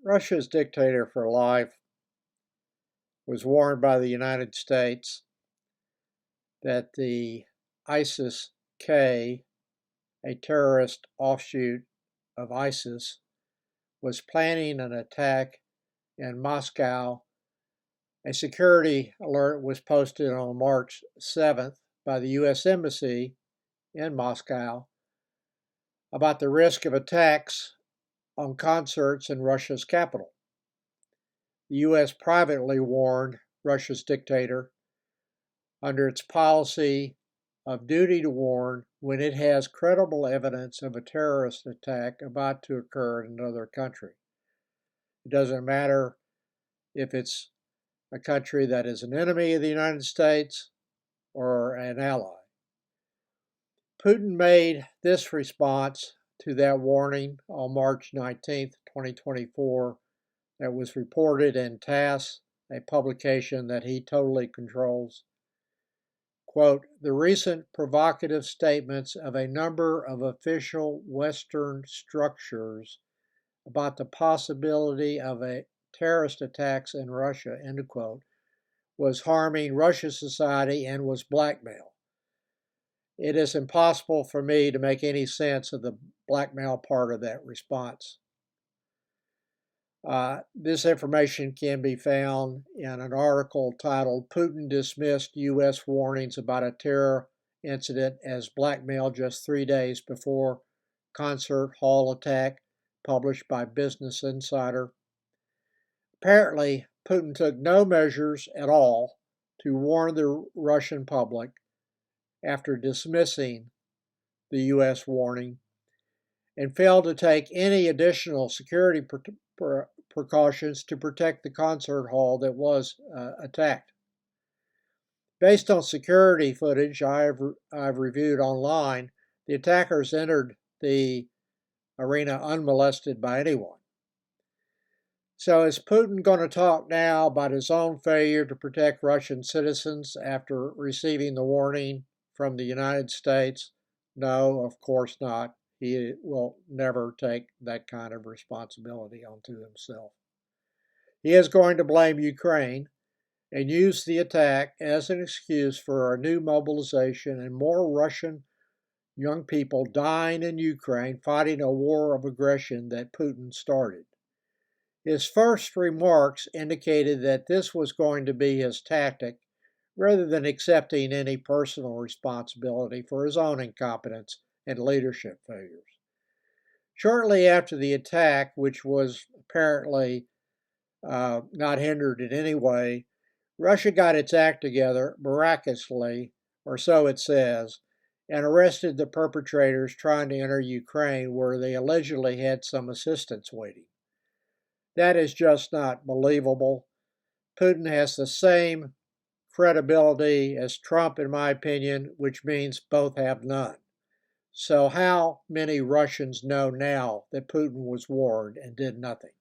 Russia's dictator for life was warned by the United States that the ISIS-K, a terrorist offshoot of ISIS, was planning an attack in Moscow. A security alert was posted on March 7th by the U.S. Embassy in Moscow about the risk of attacks on concerts in Russia's capital. The U.S. privately warned Russia's dictator under its policy of duty to warn when it has credible evidence of a terrorist attack about to occur in another country. It doesn't matter if it's a country that is an enemy of the United States or an ally. Putin made this response to that warning on March 19th, 2024, that was reported in TASS, a publication that he totally controls. Quote, "The recent provocative statements of a number of official Western structures about the possibility of a terrorist attacks in Russia," end quote, was harming Russian society and was blackmail. It is impossible for me to make any sense of the blackmail part of that response. This information can be found in an article titled "Putin Dismissed U.S. Warnings About a Terror Incident as Blackmail Just 3 Days Before Concert Hall Attack," published by Business Insider. Apparently, Putin took no measures at all to warn the Russian public after dismissing the U.S. warning, and failed to take any additional security precautions to protect the concert hall that was attacked. Based on security footage I've reviewed online, the attackers entered the arena unmolested by anyone. So is Putin going to talk now about his own failure to protect Russian citizens after receiving the warning from the United States? No, of course not. He will never take that kind of responsibility onto himself. He is going to blame Ukraine and use the attack as an excuse for a new mobilization and more Russian young people dying in Ukraine fighting a war of aggression that Putin started. His first remarks indicated that this was going to be his tactic rather than accepting any personal responsibility for his own incompetence and leadership failures. Shortly after the attack, which was apparently not hindered in any way, Russia got its act together miraculously, or so it says, and arrested the perpetrators trying to enter Ukraine, where they allegedly had some assistance waiting. That is just not believable. Putin has the same credibility as Trump, in my opinion, which means both have none. So how many Russians know now that Putin was warned and did nothing?